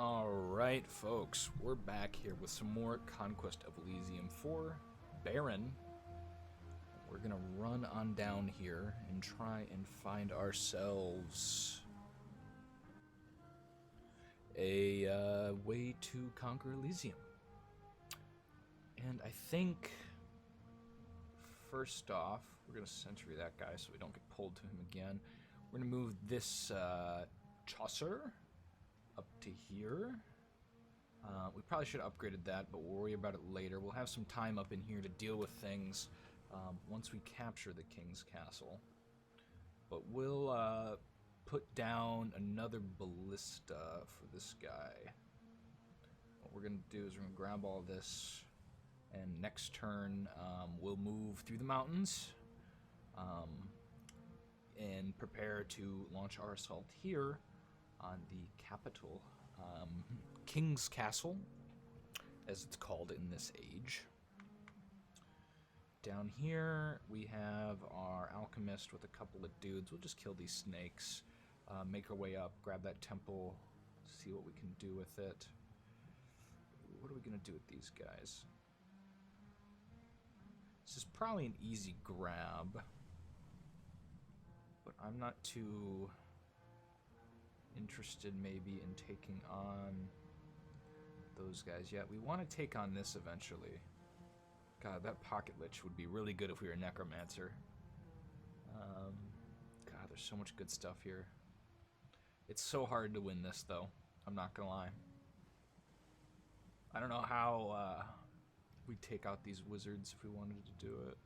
Alright, folks, we're back here with some more Conquest of Elysium for Baron. We're gonna run on down here and try and find ourselves a way to conquer Elysium. And I think, first off, we're gonna sentry that guy so we don't get pulled to him again. We're gonna move this Chaucer up to here. We probably should have upgraded that, but we'll worry about it later. We'll have some time up in here to deal with things once we capture the king's castle. But we'll put down another ballista for this guy. What we're going to do is we're going to grab all this, and next turn we'll move through the mountains and prepare to launch our assault here on the capital, King's Castle, as it's called in this age. Down here, we have our alchemist with a couple of dudes. We'll just kill these snakes, make our way up, grab that temple, see what we can do with it. What are we going to do with these guys? This is probably an easy grab, but I'm not too interested maybe in taking on those guys yet. We want to take on this eventually. God, that pocket lich would be really good if we were a necromancer. God, there's so much good stuff here. It's so hard to win this, though. I'm not gonna lie. I don't know how we take out these wizards if we wanted to do it.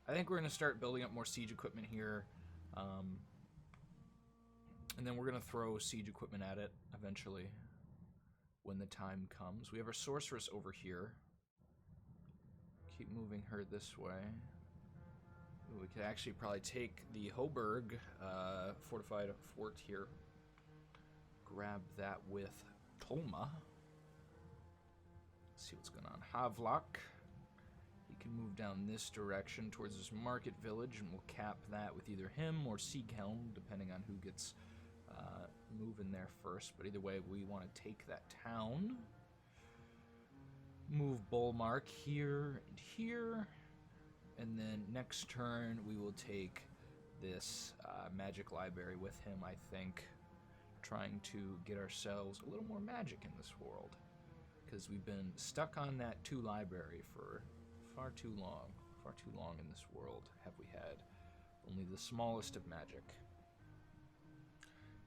I think we're gonna start building up more siege equipment here. And then we're going to throw siege equipment at it eventually when the time comes. We have our sorceress over here. Keep moving her this way. Ooh, we could actually probably take the Hoburg fortified fort here. Grab that with Tolma. Let's see what's going on. Havelock. He can move down this direction towards this market village, and we'll cap that with either him or Sieghelm, depending on who gets moving there first. But either way, we want to take that town. Move Bullmark here and here. And then next turn, we will take this magic library with him, I think. Trying to get ourselves a little more magic in this world. Because we've been stuck on that 2 library for far too long. Far too long in this world have we had only the smallest of magic.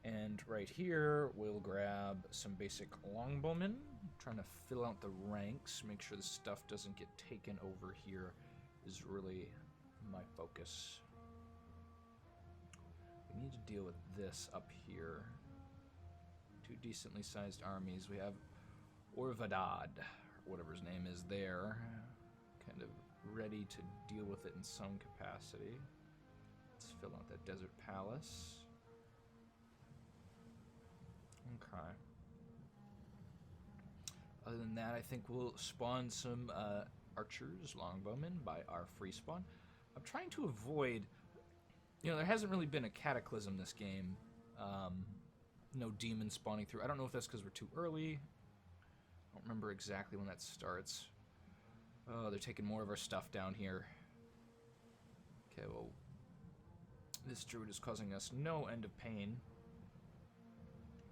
And right here, we'll grab some basic longbowmen, trying to fill out the ranks, make sure the stuff doesn't get taken over here is really my focus. We need to deal with this up here. 2 decently sized armies. We have Orvadad, or whatever his name is there, kind of ready to deal with it in some capacity. Let's fill out that desert palace. Okay. Other than that, I think we'll spawn some archers, longbowmen, by our free spawn. I'm trying to avoid... You know, there hasn't really been a cataclysm this game. No demons spawning through. I don't know if that's because we're too early. I don't remember exactly when that starts. Oh, they're taking more of our stuff down here. Okay, well... This druid is causing us no end of pain.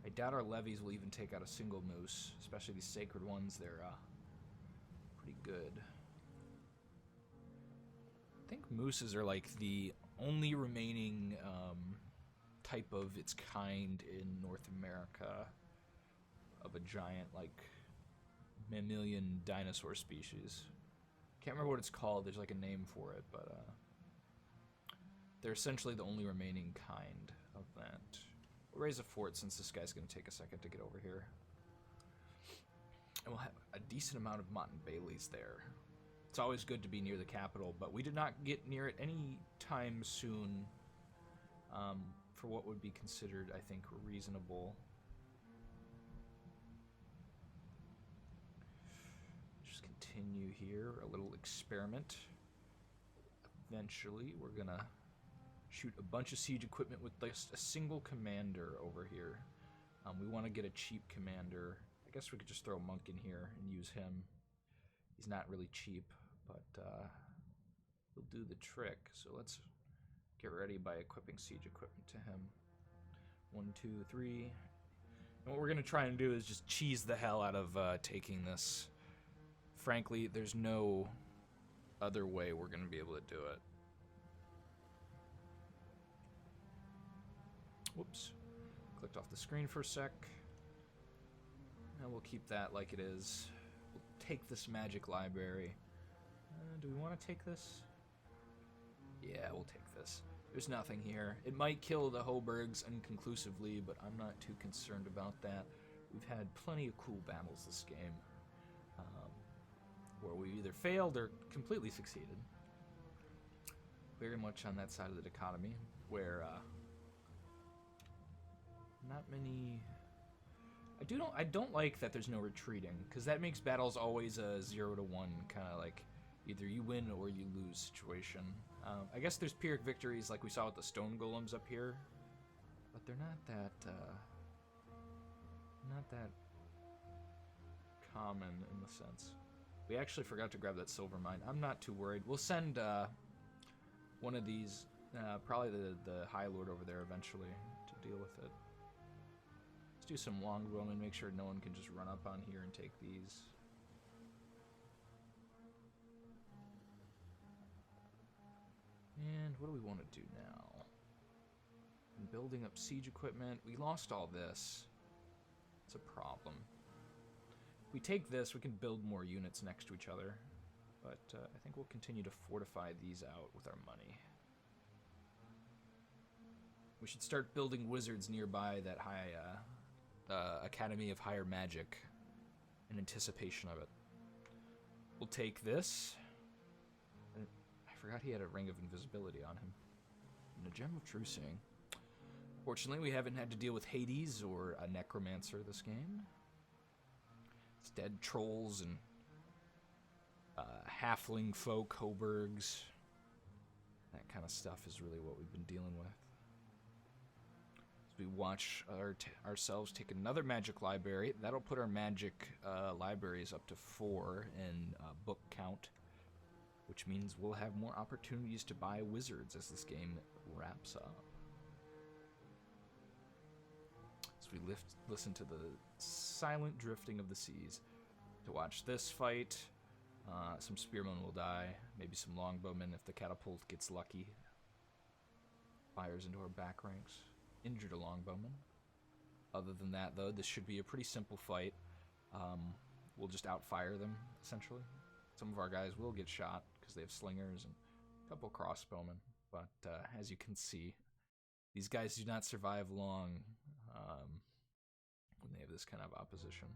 I doubt our levies will even take out a single moose, especially these sacred ones. They're pretty good. I think mooses are like the only remaining type of its kind in North America of a giant, like, mammalian dinosaur species. Can't remember what it's called. There's like a name for it, but they're essentially the only remaining kind of that. We'll raise a fort since this guy's going to take a second to get over here. And we'll have a decent amount of Mott and Baileys there. It's always good to be near the capital, but we did not get near it any time soon for what would be considered, I think, reasonable. Just continue here, a little experiment. Eventually, we're going to shoot a bunch of siege equipment with just a single commander over here. We want to get a cheap commander. I guess we could just throw a monk in here and use him. He's not really cheap, but he'll do the trick. So let's get ready by equipping siege equipment to him. 1, 2, 3. And what we're going to try and do is just cheese the hell out of taking this. Frankly, there's no other way we're going to be able to do it. Whoops. Clicked off the screen for a sec. And we'll keep that like it is. We'll take this magic library. Do we want to take this? Yeah, we'll take this. There's nothing here. It might kill the Hoburgs inconclusively, but I'm not too concerned about that. We've had plenty of cool battles this game, where we either failed or completely succeeded. Very much on that side of the dichotomy, where not many. I don't like that there's no retreating, because that makes battles always a 0 to 1 kind of like either you win or you lose situation. I guess there's Pyrrhic victories like we saw with the stone golems up here, but they're not that common in the sense. We actually forgot to grab that silver mine. I'm not too worried. We'll send one of these, probably the High Lord over there eventually to deal with it. Let's do some longbowmen, make sure no one can just run up on here and take these. And what do we want to do now? I'm building up siege equipment. We lost all this. It's a problem. If we take this, we can build more units next to each other. But I think we'll continue to fortify these out with our money. We should start building wizards nearby that high Academy of Higher Magic in anticipation of it. We'll take this. I forgot he had a ring of invisibility on him. And a gem of true seeing. Fortunately, we haven't had to deal with Hades or a necromancer this game. It's dead trolls and halfling folk, Hoburgs. That kind of stuff is really what we've been dealing with. As we watch ourselves take another magic library, that'll put our magic libraries up to 4 in book count, which means we'll have more opportunities to buy wizards as this game wraps up. As we listen to the silent drifting of the seas to watch this fight. Some spearmen will die, maybe some longbowmen if the catapult gets lucky. Fires into our back ranks. Injured a longbowman. Other than that, though, this should be a pretty simple fight. We'll just outfire them, essentially. Some of our guys will get shot because they have slingers and a couple crossbowmen. But as you can see, these guys do not survive long when they have this kind of opposition.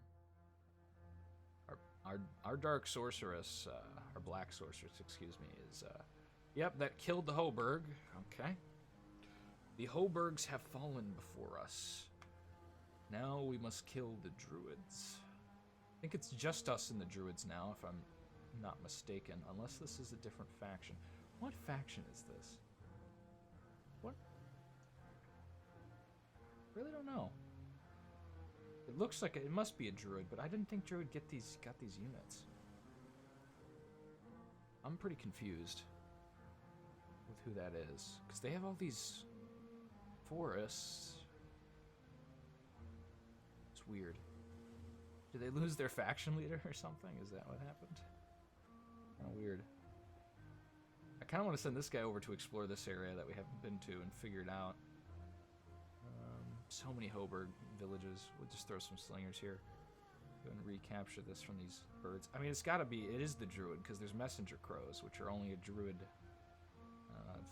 Our dark sorceress, our black sorceress, excuse me, is, yep, that killed the Hoburg. Okay. The Hoburgs have fallen before us. Now we must kill the druids. I think it's just us and the druids now, if I'm not mistaken, unless this is a different faction. What faction is this? What? Really don't know. It looks like it must be a druid, but I didn't think druid got these units. I'm pretty confused with who that is, because they have all these forests. It's weird. Did they lose their faction leader or something? Is that what happened? Kind of weird. I kind of want to send this guy over to explore this area that we haven't been to and figure it out. So many Hoburg villages. We'll just throw some slingers here. Go and recapture this from these birds. I mean, it's got to be. It is the druid, because there's messenger crows, which are only a druid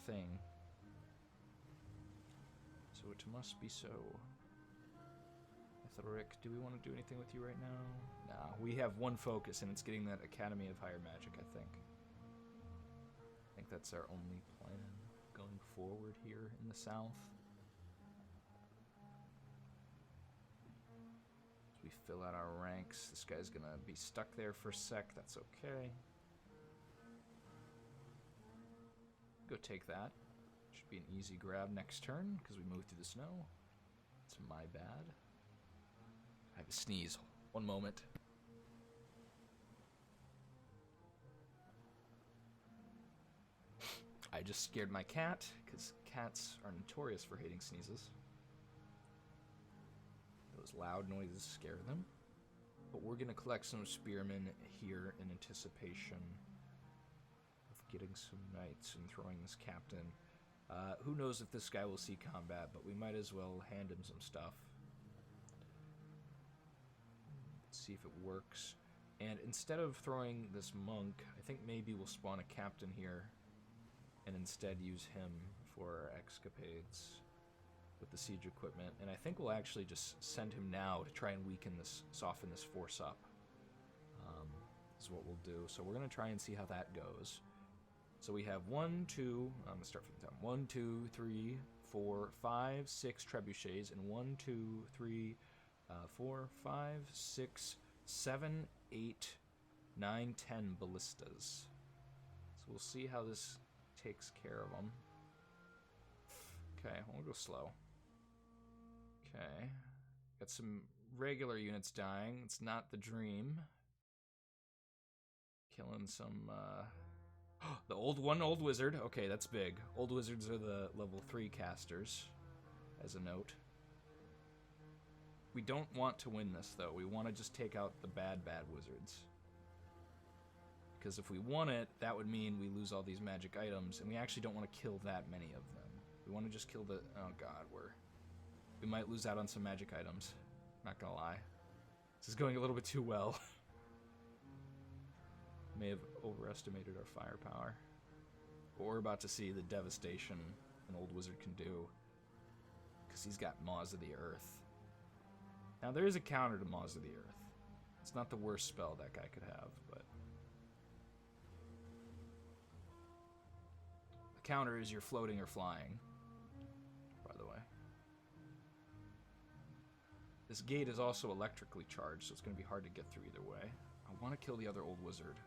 thing. So it must be so. Etheric, do we want to do anything with you right now? Nah, we have one focus, and it's getting that Academy of Higher Magic, I think. I think that's our only plan going forward here in the south. We fill out our ranks. This guy's gonna be stuck there for a sec. That's okay. Go take that. Should be an easy grab next turn because we moved through the snow. It's my bad. Sneeze. One moment. I just scared my cat, because cats are notorious for hating sneezes. Those loud noises scare them. But we're going to collect some spearmen here in anticipation of getting some knights and throwing this captain. Who knows if this guy will see combat, but we might as well hand him some stuff. Let's see if it works. And instead of throwing this monk, I think maybe we'll spawn a captain here and instead use him for escapades with the siege equipment. And I think we'll actually just send him now to try and weaken this, soften this force up. Is what we'll do. So we're going to try and see how that goes. So we have 1, 2, I'm going to start from the top. 1, 2, 3, 4, 5, 6 trebuchets, and 1, 2, 3, 4, 5, 6, 7, 8, 9, 10 ballistas. So we'll see how this takes care of them. Okay, we'll go slow. Okay, got some regular units dying. It's not the dream. Killing some, the old wizard. Okay, that's big. Old wizards are the level 3 casters, as a note. We don't want to win this, though. We want to just take out the bad wizards. Because if we won it, that would mean we lose all these magic items, and we actually don't want to kill that many of them. We want to just kill the... Oh god, we might lose out on some magic items. Not gonna lie. This is going a little bit too well. May have overestimated our firepower. But we're about to see the devastation an old wizard can do. Because he's got Maws of the Earth. Now there is a counter to Maws of the Earth. It's not the worst spell that guy could have, but... The counter is you're floating or flying. By the way. This gate is also electrically charged, so it's going to be hard to get through either way. I want to kill the other old wizard.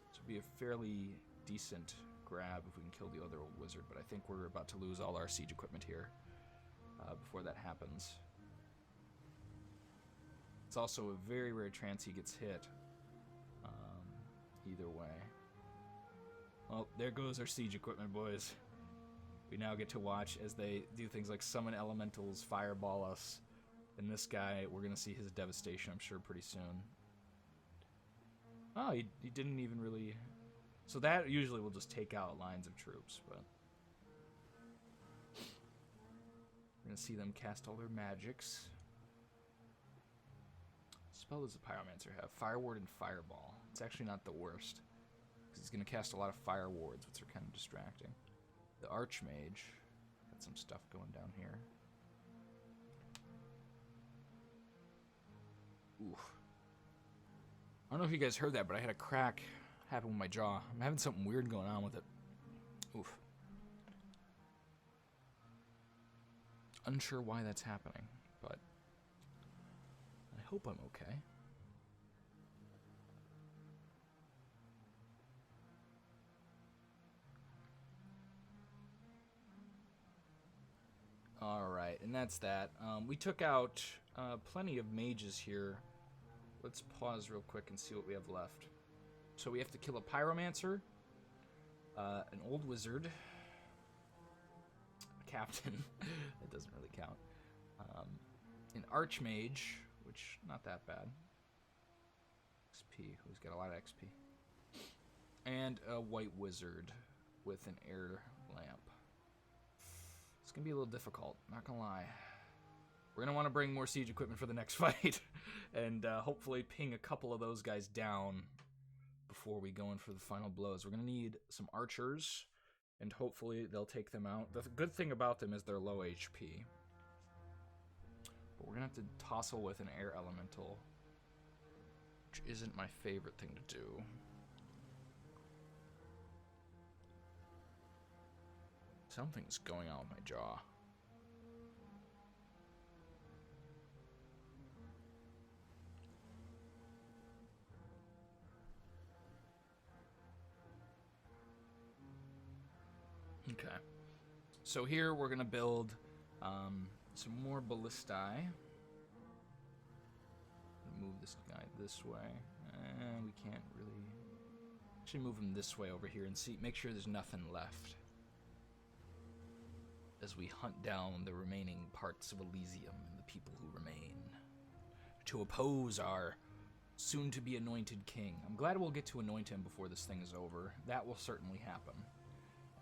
This would be a fairly decent grab if we can kill the other old wizard, but I think we're about to lose all our siege equipment here before that happens. It's also a very rare chance he gets hit. Either way. Well, there goes our siege equipment, boys. We now get to watch as they do things like summon elementals, fireball us. And this guy, we're going to see his devastation, I'm sure, pretty soon. Oh, he didn't even really... So that usually will just take out lines of troops, but... We're going to see them cast all their magics. Spell does the Pyromancer have? Fire Ward and Fireball. It's actually not the worst. Because he's going to cast a lot of Fire Wards, which are kind of distracting. The Archmage. Got some stuff going down here. Oof. I don't know if you guys heard that, but I had a crack happen with my jaw. I'm having something weird going on with it. Oof. Unsure why that's happening, but I hope I'm okay. Alright, and that's that. We took out plenty of mages here. Let's pause real quick and see what we have left. So we have to kill a pyromancer, an old wizard, a captain, that doesn't really count, an archmage, which not that bad, XP, who's got a lot of XP, and a white wizard with an air lamp. It's gonna be a little difficult, not gonna lie. We're gonna want to bring more siege equipment for the next fight, and hopefully ping a couple of those guys down before we go in for the final blows. We're gonna need some archers, and hopefully they'll take them out. The good thing about them is they're low HP. But we're gonna have to tussle with an air elemental, which isn't my favorite thing to do. Something's going on with my jaw. Okay. So here we're going to build some more ballistae. move this guy this way. We can't really... Actually move him this way over here and see. Make sure there's nothing left. As we hunt down the remaining parts of Elysium and the people who remain. To oppose our soon-to-be anointed king. I'm glad we'll get to anoint him before this thing is over. That will certainly happen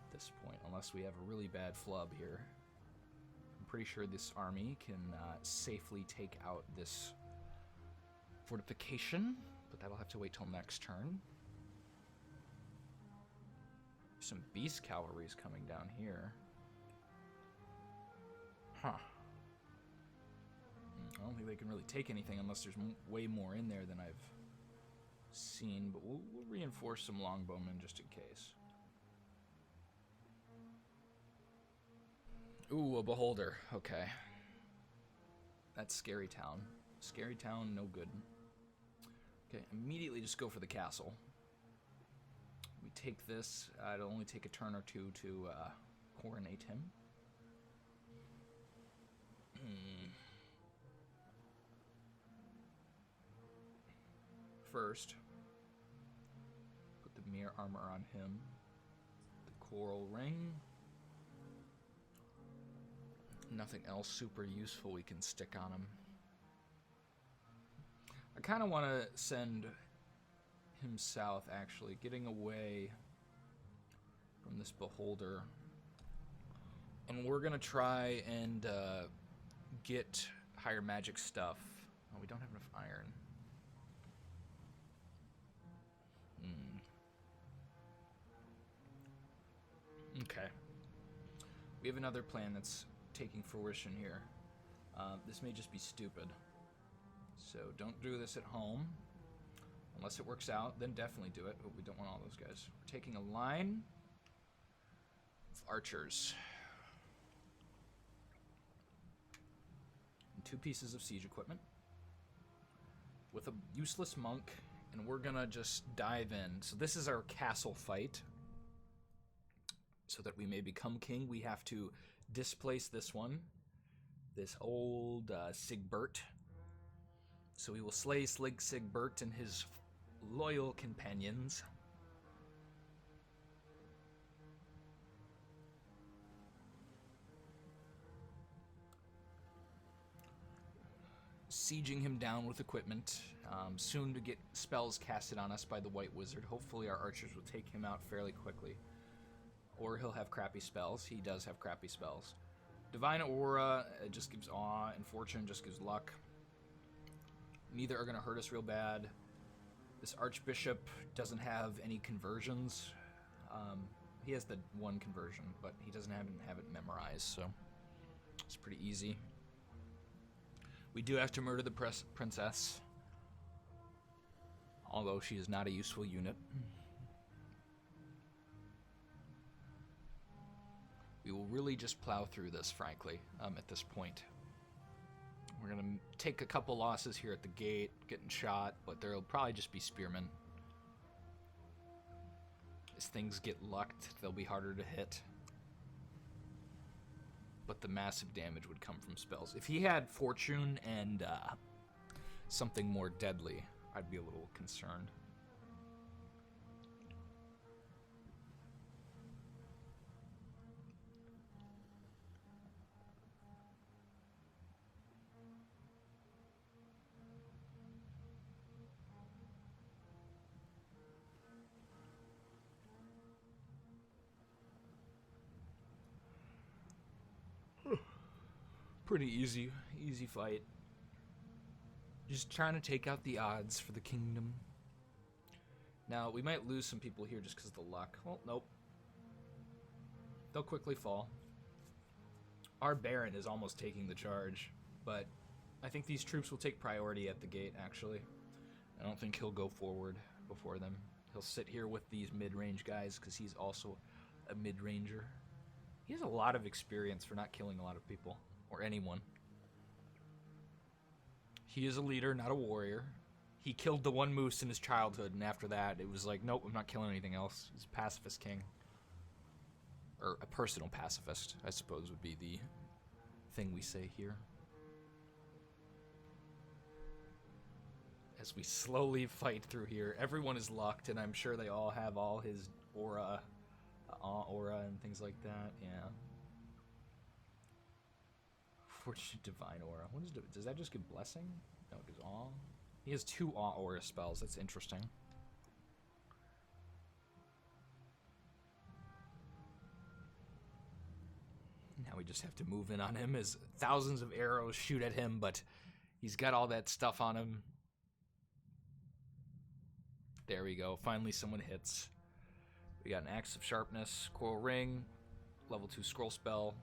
at this point, unless we have a really bad flub here. I'm pretty sure this army can safely take out this fortification, but that'll have to wait till next turn. Some beast cavalry is coming down here. Huh. I don't think they can really take anything unless there's way more in there than I've seen, but we'll reinforce some longbowmen just in case. Ooh, a beholder. Okay. That's Scary Town. Scary Town, no good. Okay, immediately just go for the castle. We take this. It'll only take a turn or two to coronate him. First, put the mirror armor on him. The coral ring. Nothing else super useful we can stick on him. I kind of want to send him south, actually, getting away from this beholder. And we're going to try and get higher magic stuff. Oh, we don't have enough iron. Okay. We have another plan that's taking fruition here. This may just be stupid. So don't do this at home. Unless it works out, then definitely do it. But we don't want all those guys. We're taking a line of archers. And 2 pieces of siege equipment. With a useless monk. And we're gonna just dive in. So this is our castle fight. So that we may become king, we have to displace this one. This old Sigbert. So we will slay Sigbert and his loyal companions. Sieging him down with equipment. Soon to get spells casted on us by the White Wizard. Hopefully our archers will take him out fairly quickly. Or he'll have crappy spells. He does have crappy spells. Divine Aura just gives awe, and Fortune just gives luck. Neither are going to hurt us real bad. This Archbishop doesn't have any conversions. He has the 1 conversion, but he doesn't have it memorized, so it's pretty easy. We do have to murder the princess, although she is not a useful unit. We will really just plow through this, frankly, at this point. We're going to take a couple losses here at the gate, getting shot, but there'll probably just be spearmen. As things get lucked, they'll be harder to hit. But the massive damage would come from spells. If he had Fortune and something more deadly, I'd be a little concerned. Pretty easy fight. Just trying to take out the odds for the kingdom. Now, we might lose some people here just because of the luck. Well, nope. They'll quickly fall. Our Baron is almost taking the charge, but I think these troops will take priority at the gate, actually. I don't think he'll go forward before them. He'll sit here with these mid-range guys because he's also a mid-ranger. He has a lot of experience for not killing a lot of people. Or anyone. He is a leader, not a warrior. He killed the 1 moose in his childhood, and after that, it was like, nope, I'm not killing anything else. He's a pacifist king. Or a personal pacifist, I suppose, would be the thing we say here. as we slowly fight through here. Everyone is locked, and I'm sure they all have all his aura and things like that. Yeah. Fortune divine aura. What does that just give blessing? No, it gives awe. He has 2 awe aura spells. That's interesting. Now we just have to move in on him as thousands of arrows shoot at him, but he's got all that stuff on him. There we go. Finally someone hits. We got an Axe of Sharpness, Coral Ring, level 2 scroll spell.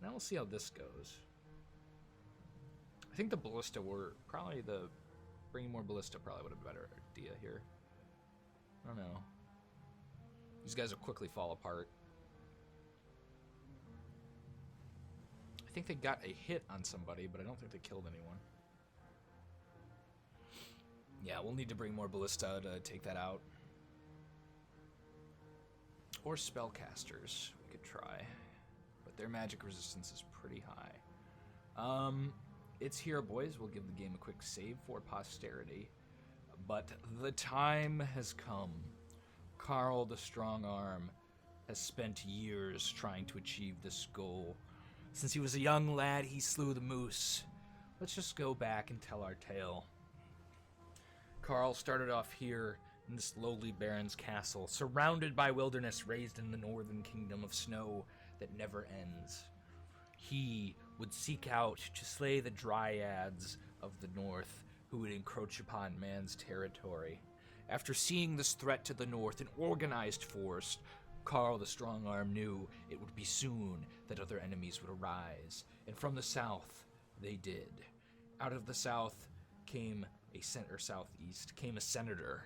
Now we'll see how this goes. I think the Ballista were probably bringing more Ballista probably would have been a better idea here. I don't know. These guys will quickly fall apart. I think they got a hit on somebody, but I don't think they killed anyone. Yeah, we'll need to bring more Ballista to take that out. Or spellcasters, we could try. But their magic resistance is pretty high. It's here, boys. We'll give the game a quick save for posterity. But the time has come. Carl the Strong Arm has spent years trying to achieve this goal. Since he was a young lad, he slew the moose. Let's just go back and tell our tale. Carl started off here in this lowly baron's castle, surrounded by wilderness raised in the northern kingdom of snow that never ends. He would seek out to slay the dryads of the north who would encroach upon man's territory. After seeing this threat to the north in organized force, Carl the Strongarm knew it would be soon that other enemies would arise, and from the south, they did. Out of the south came southeast came a senator,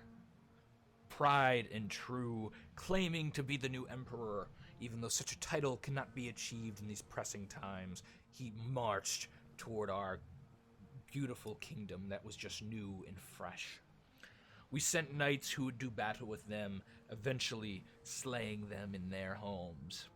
pride and true, claiming to be the new emperor. Even though such a title cannot be achieved in these pressing times, he marched toward our beautiful kingdom that was just new and fresh. We sent knights who would do battle with them, eventually slaying them in their homes.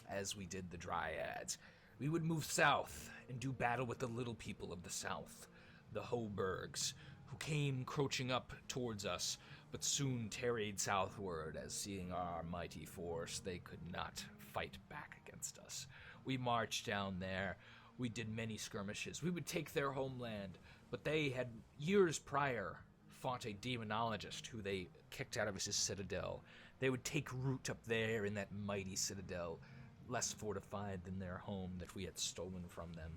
As we did the dryads, we would move south and do battle with the little people of the south, the Hoburgs, who came crouching up towards us, but soon tarried southward, as seeing our mighty force, they could not fight back against us. We marched down there. We did many skirmishes. We would take their homeland, but they had, years prior, fought a demonologist who they kicked out of his citadel. They would take root up there in that mighty citadel, less fortified than their home that we had stolen from them.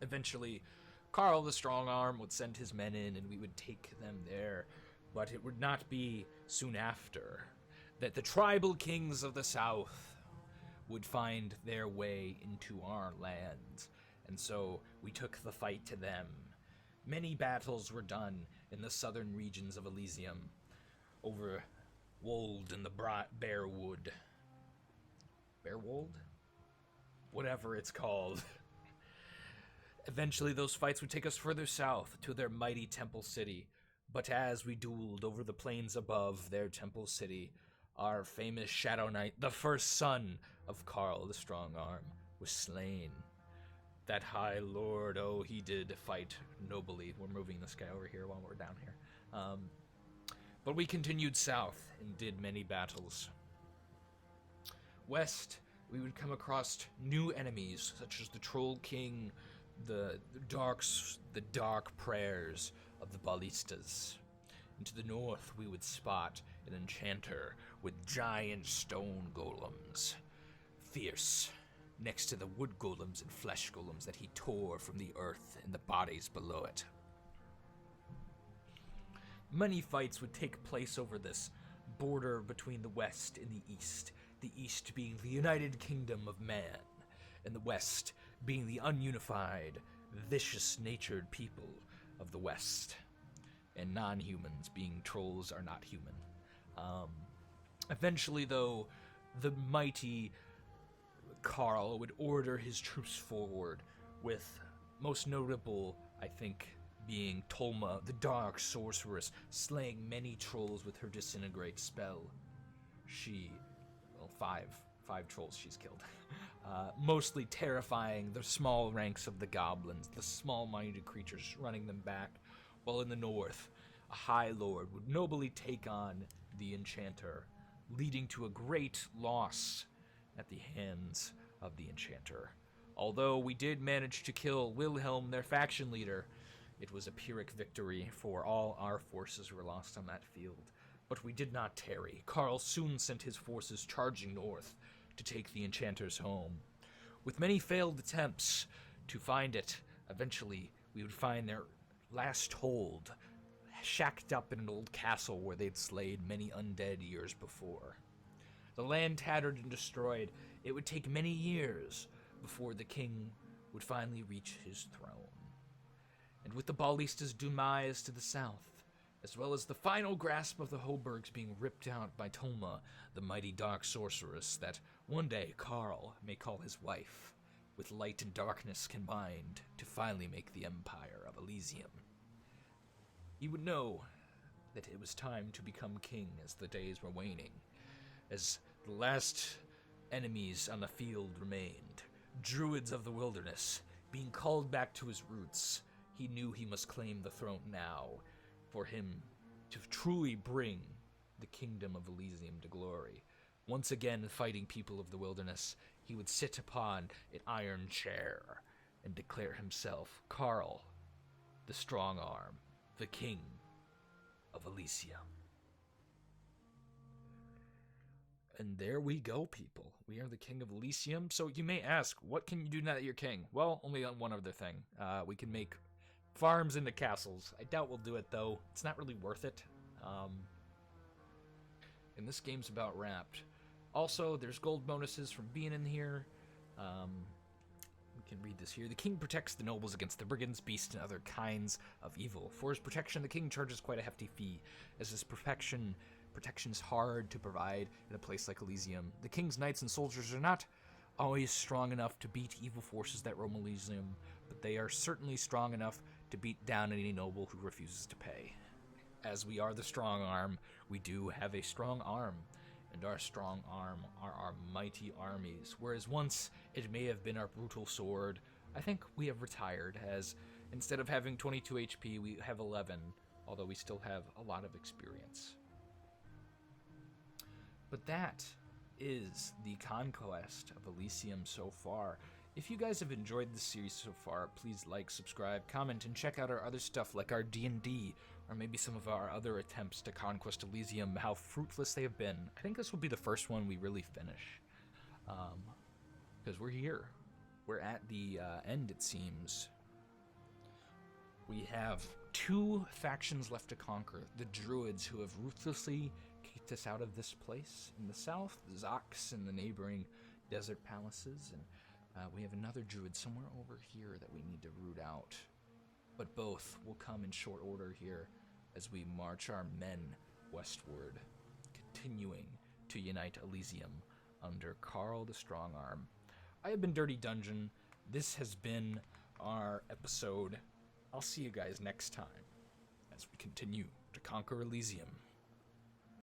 Eventually, Carl the Strongarm would send his men in, and we would take them there. But it would not be soon after that the tribal kings of the south would find their way into our lands. And so we took the fight to them. Many battles were done in the southern regions of Elysium, over Wold and the Bearwood. Bearwold? Whatever it's called. Eventually those fights would take us further south to their mighty temple city. But as we dueled over the plains above their temple city, our famous Shadow Knight, the first son of Carl the Strongarm, was slain. That high lord, oh, he did fight nobly. We're moving this guy over here while we're down here. But we continued south and did many battles. West, we would come across new enemies, such as the Troll King, the dark prayers of the ballistas. And to the north, we would spot an enchanter with giant stone golems, fierce, next to the wood golems and flesh golems that he tore from the earth and the bodies below it. Many fights would take place over this border between the west and the east being the United Kingdom of Man, and the west being the ununified, vicious-natured people of the west, and non-humans being trolls are not human. Eventually, though, the mighty Carl would order his troops forward, with most notable, I think, being Tolma, the dark sorceress, slaying many trolls with her disintegrate spell. Five trolls she's killed. Mostly terrifying the small ranks of the goblins, the small-minded creatures, running them back, while in the north, a High Lord would nobly take on the Enchanter, leading to a great loss at the hands of the Enchanter. Although we did manage to kill Wilhelm, their faction leader, it was a Pyrrhic victory, for all our forces were lost on that field. But we did not tarry. Karl soon sent his forces charging north to take the Enchanters home. With many failed attempts to find it, eventually we would find their last hold, shacked up in an old castle where they'd slayed many undead years before. The land tattered and destroyed, it would take many years before the king would finally reach his throne. And with the Ballista's demise to the south, as well as the final grasp of the Hoburgs being ripped out by Tolma, the mighty dark sorceress that one day Karl may call his wife, with light and darkness combined to finally make the Empire of Elysium. He would know that it was time to become king as the days were waning, as the last enemies on the field remained, druids of the wilderness, being called back to his roots. He knew he must claim the throne now, for him to truly bring the kingdom of Elysium to glory. Once again, fighting people of the wilderness, he would sit upon an iron chair and declare himself Karl, the strong arm, the king of Elysium. And there we go, people. We are the king of Elysium. So you may ask, what can you do now that you're king? Well, only on one other thing. We can make farms into castles. I doubt we'll do it, though. It's not really worth it. And this game's about wrapped. Also, there's gold bonuses from being in here. We can read this here. The king protects the nobles against the brigands, beasts, and other kinds of evil. For his protection, the king charges quite a hefty fee, as his protection is hard to provide in a place like Elysium. The king's knights and soldiers are not always strong enough to beat evil forces that roam Elysium, but they are certainly strong enough to beat down any noble who refuses to pay. As we are the strong arm, we do have a strong arm, and our strong arm are our mighty armies, whereas once it may have been our brutal sword. I think we have retired, as instead of having 22 HP, we have 11, although we still have a lot of experience. But that is the Conquest of Elysium so far. If you guys have enjoyed this series so far, please like, subscribe, comment, and check out our other stuff like our D&D, or maybe some of our other attempts to Conquest Elysium, how fruitless they have been. I think this will be the first one we really finish, because we're here. We're at the end, it seems. We have 2 factions left to conquer. The Druids, who have ruthlessly kicked us out of this place in the south, the Zox in the neighboring desert palaces, and we have another Druid somewhere over here that we need to root out. But both will come in short order here as we march our men westward, continuing to unite Elysium under Karl the Strongarm. I have been Dirty Dungeon. This has been our episode. I'll see you guys next time as we continue to conquer Elysium.